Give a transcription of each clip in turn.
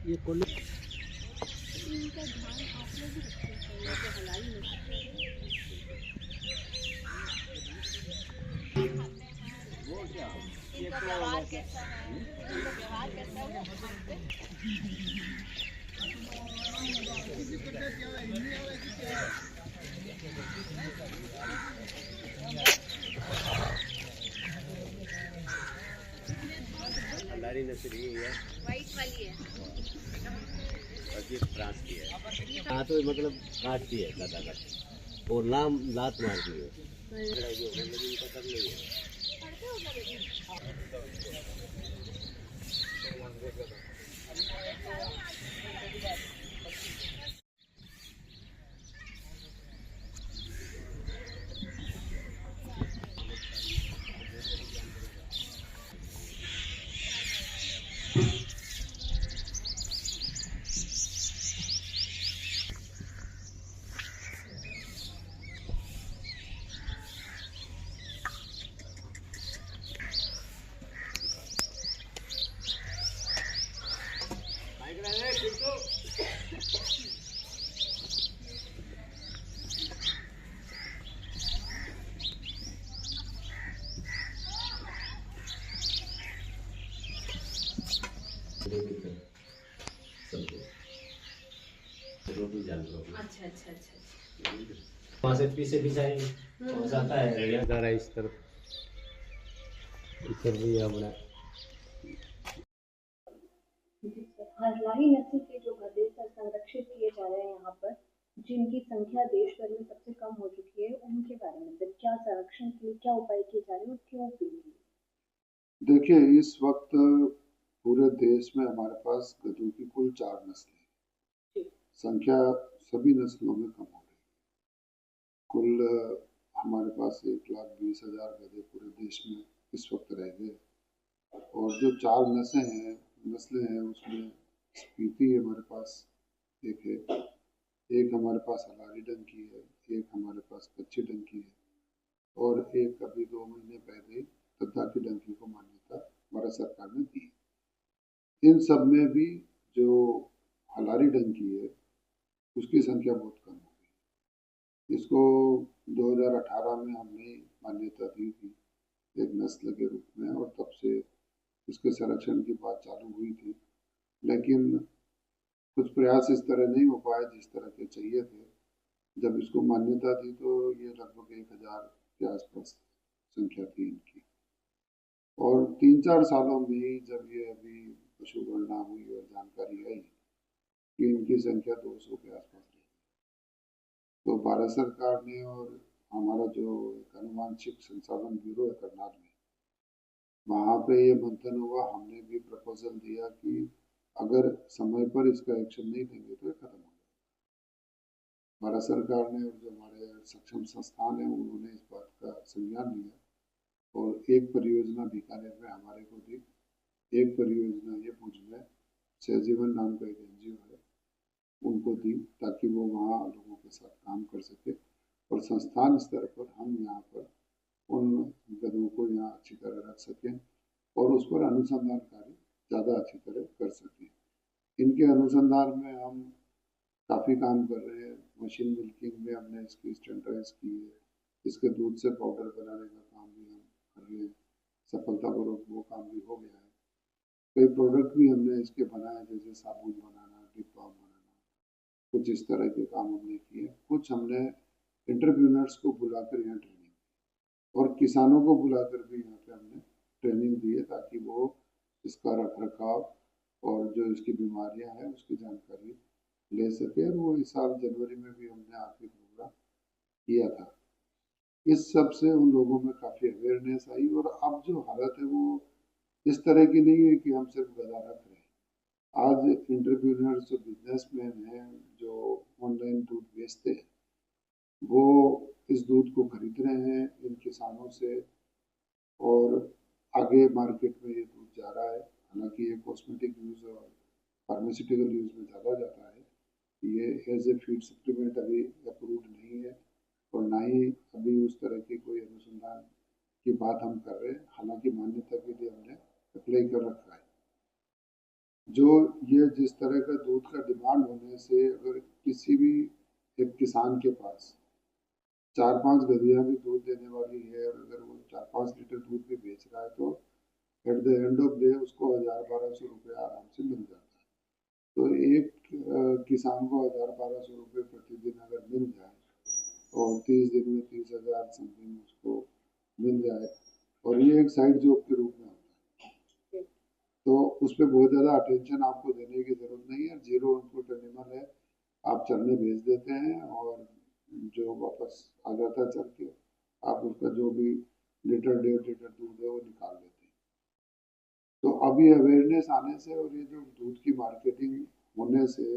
ये कोल्ले इनका ध्यान आप लोग भी रखते हैं, ये तो हलाल नहीं खाते हैं। इनका व्यवहार कैसा है, इनका व्यवहार कैसा है वो मानते हलारी नस्ल ये है। वाइट वाली है। और ये फ्रांस की है। हाँ तो मतलब काटती है दादा का और लात मारती है। जो मतलब इनका कर नहीं है। अच्छा अच्छा अच्छा। वहाँ से पीछे पिछाई हो जाता है रेडियो जा रहा है इस तरफ भी अपना हरलाही नस्ल के जो गधे संरक्षित किए जा रहे हैं यहाँ पर, जिनकी संख्या देश भर में सबसे कम हो चुकी है, उनके बारे में सर क्या संरक्षण के लिए क्या उपाय किए जा रहे हैं और क्यों किए जा रहे हैं? देखिए, इस वक्त पूरे देश में हमारे पास गधों की कुल 4 नस्लें हैं। संख्या सभी नस्लों में कम हो रही है। कुल हमारे पास 1,20,000 गधे पूरे देश में इस वक्त रह गए और जो 4 नस्लें हैं उसमें स्पीति हमारे पास एक है, एक हमारे पास हलारी डंग की है, एक हमारे पास कच्ची डंग की है और एक अभी 2 महीने पहले तद्दा की डंकी को मान्यता भारत सरकार ने दी। इन सब में भी जो हलारी डंकी है उसकी संख्या बहुत कम हो गई। इसको 2018 में हमने मान्यता दी थी एक नस्ल के रूप में और तब से इसके संरक्षण की बात चालू हुई थी, लेकिन कुछ प्रयास इस तरह नहीं हो पाए जिस तरह के चाहिए थे। जब इसको मान्यता दी तो ये लगभग 1,000 के आसपास संख्या थी इनकी और 3-4 सालों में ही जब ये अभी पशु गणना हुई और जानकारी आई कि इनकी संख्या 200 के आसपास रही, तो भारत सरकार ने और हमारा जो एक अनुवांशिक संसाधन ब्यूरो है करनाल में, वहाँ पे ये मंथन हुआ। हमने भी प्रपोजल दिया कि अगर समय पर इसका एक्शन नहीं लेंगे तो ये खत्म हो जाएगा। भारत सरकार ने और जो हमारे सक्षम संस्थान है उन्होंने इस बात का संज्ञान लिया और एक परियोजना बीकानेर में हमारे को दी, एक परियोजना ये भुज में सहजीवन नाम का एक एनजीओ है उनको दी ताकि वो वहाँ लोगों के साथ काम कर सके और संस्थान स्तर पर हम यहाँ पर उन गधों को यहाँ अच्छी तरह रख सकें और उस पर अनुसंधान कार्य ज़्यादा अच्छी तरह कर सकें। इनके अनुसंधान में हम काफ़ी काम कर रहे हैं। मशीन मिल्किंग में हमने इसकी स्टैंडर्डाइज की है, इसके दूध से पाउडर बनाने का काम भी हम कर रहे हैं, सफलतापूर्वक वो काम भी हो गया है। कई प्रोडक्ट भी हमने इसके बनाए जैसे साबुन बनाना, डिप बाम बनाना, कुछ इस तरह के काम हमने किए। कुछ हमने एंटरप्रेन्योर्स को बुलाकर यहाँ ट्रेनिंग और किसानों को बुलाकर भी यहाँ पे हमने ट्रेनिंग दी है ताकि वो इसका रख रखाव और जो इसकी बीमारियां हैं उसकी जानकारी ले सके। और वो इस साल जनवरी में भी हमने आखिरी प्रोग्राम किया था। इस सब से उन लोगों में काफ़ी अवेयरनेस आई और अब जो हालत है वो इस तरह की नहीं है कि हम सिर्फ गधा रख रहे हैं। आज एंटरप्रेन्योर्स जो बिजनेसमैन हैं जो ऑनलाइन दूध बेचते हैं वो इस दूध को खरीद रहे हैं इन किसानों से और आगे मार्केट में ये दूध जा रहा है। हालांकि ये कॉस्मेटिक यूज़ और फार्मास्यूटिकल यूज़ में ज़्यादा जाता है, ये एज ए फीड सप्लीमेंट अभी अप्रूव्ड नहीं है और ना ही अभी उस तरह की कोई अनुसंधान की बात हम कर रहे हैं। हालांकि मान्यता के लिए हमने अप्लाई कर रखा है। जो ये जिस तरह का दूध का डिमांड होने से अगर किसी भी एक किसान के पास 4-5 गधियां भी दूध देने वाली है और अगर वो 4-5 लीटर दूध भी बेच रहा है तो at the end of day उसको 1000-1200 रुपये आराम से मिल जाता है। तो एक किसान को 1000-1200 रुपये प्रतिदिन अगर मिल जाए और 30 दिन में 30,000 समथिंग उसको मिल जाए और ये एक साइड जॉब के रूप में होता है तो उस पर बहुत ज़्यादा अटेंशन आपको देने की ज़रूरत नहीं है। जीरो इनपुट एनिमल है, आप चरने भेज देते हैं और जो वापस आ जाता है चल के आप उसका जो भी लीटर 1.5 लीटर दूध है वो निकाल लेते हैं। तो अभी अवेयरनेस आने से और ये जो दूध की मार्केटिंग होने से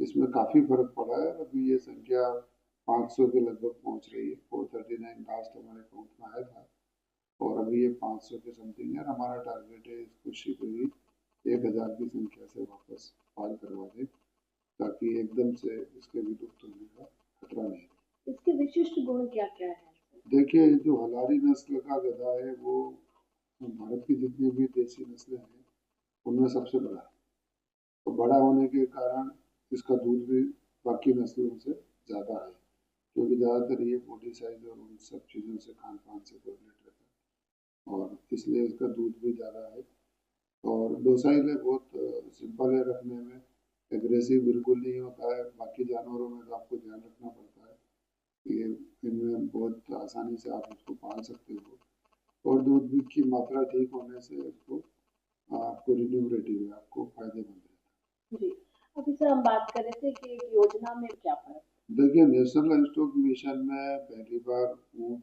इसमें काफ़ी फर्क पड़ा है। अभी ये संख्या 500 के लगभग पहुंच रही है। 439 लास्ट हमारे अकाउंट में आया था और अभी ये 500 के समथिंग है। हमारा टारगेट है इसको शीघ्र ही 1000 की संख्या से वापस पार करवा दें ताकि एकदम से इसके विलुप्त होने का खतरा नहीं है। इसके विशिष्ट गुण क्या क्या है? देखिए जो हलारी नस्ल का गधा है वो भारत की जितनी भी देसी नस्लें हैं उनमें सबसे बड़ा है। तो बड़ा होने के कारण इसका दूध भी बाकी नस्लों से ज़्यादा है क्योंकि ज़्यादातर ये बॉडी साइज और उन सब चीज़ों से खान पान से कोरिलेट रहता है और इसलिए इसका दूध भी ज़्यादा है। और डोसाइल है, बहुत सिंपल है रखने में, एग्रेसिव बिल्कुल नहीं होता है। बाकी जानवरों में तो आपको ध्यान रखना पड़ता है, ये इनमें बहुत आसानी से आप इसको पाल सकते हो और दूध भी की मात्रा ठीक होने से इसको आपको रिन्यूमरेटिव है, आपको फायदेमंद है। जी, अभी सर हम बात कर रहे थे कि एक योजना में क्या फर्क? देखिए नेशनल लाइवस्टॉक मिशन में पहली बार ऊंट,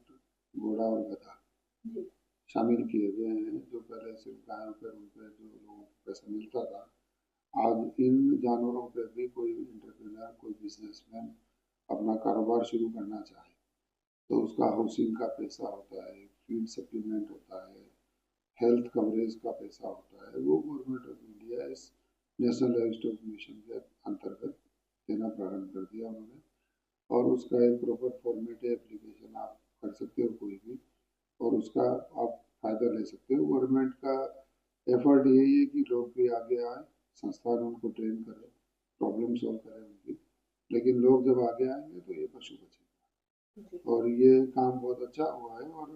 घोड़ा और गधा शामिल किए गए हैं। जो पहले सिर्फ गायों पर उन पर जो लोगों को पैसा मिलता था, आज इन जानवरों पर भी कोई एंटरप्रेन्योर, कोई बिजनेसमैन अपना कारोबार शुरू करना चाहे तो उसका हाउसिंग का पैसा होता है, फीड सप्लीमेंट होता है, हेल्थ कवरेज का पैसा होता है, वो गवर्नमेंट ऑफ इंडिया इस नेशनल लाइवस्टॉक मिशन के अंतर्गत देना प्रारंभ कर दिया उन्होंने और उसका एक प्रॉपर फॉर्मेट है, एप्लीकेशन आप कर सकते हो कोई भी और उसका आप फायदा ले सकते हो। गवर्नमेंट का एफर्ट यही है कि लोग भी आगे आए, संस्थान उनको ट्रेन करे, प्रॉब्लम सॉल्व करें उनकी, लेकिन लोग जब आगे आएंगे तो ये पशु बचेगा और ये काम बहुत अच्छा हुआ है। और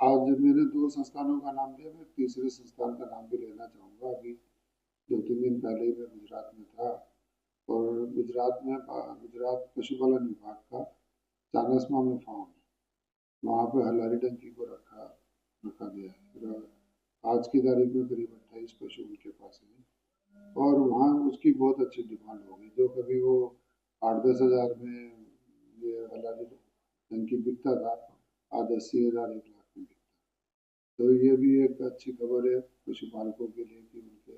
आज मैंने 2 संस्थानों का नाम लिया, मैं तीसरे संस्थान का नाम भी लेना चाहूँगा। अभी 2-3 दिन पहले ही मैं गुजरात में था और गुजरात पशुपालन विभाग का चानसमा में फार्म है, वहाँ पे हलारी डंकी को रखा गया है। आज की तारीख में करीब 28 पशु उनके पास है और वहाँ उसकी बहुत अच्छी डिमांड हो गई। जो कभी वो 8-10 हज़ार में ये हलारी डंकी बिकता था, आज 80,000, 1 लाख में बिकता। तो ये भी एक अच्छी खबर है पशुपालकों के लिए कि उनके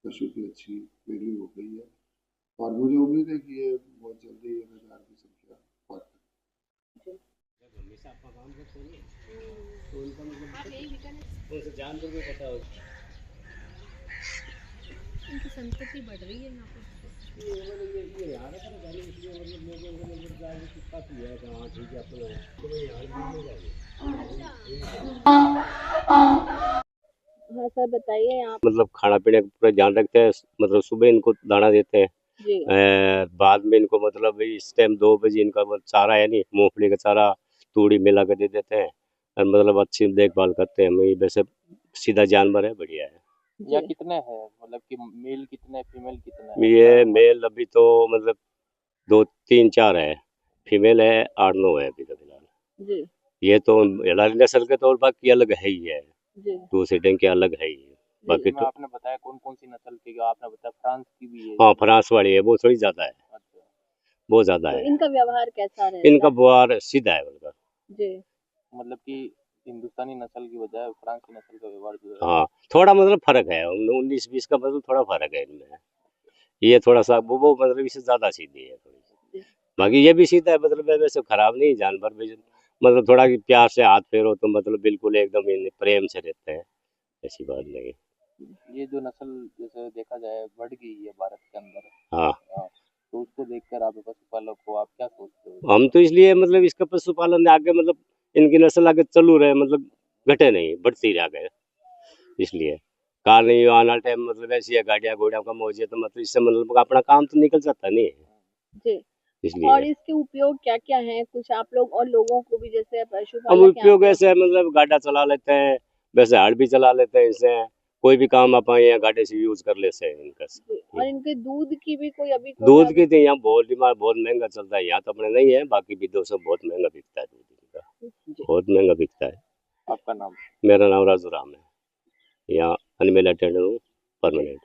पशु की अच्छी वैल्यू हो गई है और मुझे उम्मीद है कि ये बहुत जल्दी 1000 की संख्या पार करेगी। जब हमेशा आपका काम करते हैं तो उनका मतलब उनसे जानवर भी पता हो। उनकी संपत्ति बढ़ रही है यहाँ पर। ये यहाँ का तो जाने इसलिए मतलब लोगों को मतलब जाने की काफ़ी है कि हाँ ठीक है अपना तो यहाँ भी जाएंगे। हाँ सर बताइए आप। मतलब खाना पीने का पूरा ध्यान रखते हैं, मतलब सुबह इनको दाना देते हैं, बाद में इनको मतलब इस टाइम 2 बजे इनका चारा है नहीं, मूंगफली का चारा तूड़ी मिला कर दे देते हैं और मतलब अच्छी देखभाल करते हैं। वैसे सीधा जानवर है, बढ़िया है। या कितने हैं, मतलब कि मेल कितने, फीमेल कितने? ये मेल अभी तो मतलब 2-3-4 है, फीमेल है 8-9 है अभी तो फिलहाल। ये तो हलारी नस्ल के तो और बाकी अलग है ही है, दूसरे ढंग के अलग है ही। बाकी तो आपने बताया कौन कौन सी नस्ल की, आपने बताया फ्रांस की भी है। हाँ फ्रांस वाली है, वो थोड़ी ज्यादा है, बहुत ज्यादा है। इनका व्यवहार कैसा है? इनका व्यवहार सीधा है उनका। जी, मतलब कि हिंदुस्तानी नस्ल की बजाय फ्रांसी नस्ल का व्यवहार जो है, हाँ थोड़ा मतलब फर्क है, 19-20 का मतलब थोड़ा फर्क है इनमें। ये थोड़ा सा वो मतलब इससे ज्यादा सीधी है थोड़ी सी, बाकी ये भी सीधा है, मतलब वैसे खराब नहीं जानवर भी, मतलब थोड़ा प्यार से हाथ फेरो तो मतलब बिल्कुल एकदम प्रेम से रहते हैं, ऐसी बात नहीं। ये जो नस्ल जैसे देखा जाए बढ़ गई है भारत के अंदर, हाँ तो उसको देखकर आप पशुपालक को आप क्या सोचते हो? हम तो इसलिए मतलब इसका पशुपालन आगे मतलब इनकी नस्ल आगे चालू रहे, मतलब घटे नहीं, बढ़ती रहे आगे, इसलिए कार नहीं हो आना टाइम मतलब ऐसी है गाड़ियाँ घोड़ियाँ कम हो जाए तो मतलब इससे मतलब अपना काम तो निकल जाता नहीं है जी। और इसलिए। इसके उपयोग क्या क्या हैं, कुछ आप लोग और लोगों को भी, जैसे हम पशुपालक हैं उपयोग आप ऐसे मतलब गाड़ा चला लेते हैं, वैसे हड़ भी चला लेते हैं, इससे कोई भी काम अपन यहाँ गाड़े से यूज कर लेते हैं इनका। लोग, और इनके दूध की भी कोई अभी कोई दूध की तो यहाँ बहुत डिमांड, बहुत महंगा चलता है, यहाँ तो अपने नहीं है, बाकी विदेशों में बहुत महंगा बिकता है दूध इनका, जी। बहुत महंगा बिकता है। आपका नाम? मेरा नाम राजू राम है, यहाँ अनमेल अटेंडर हूँ परमानेंट।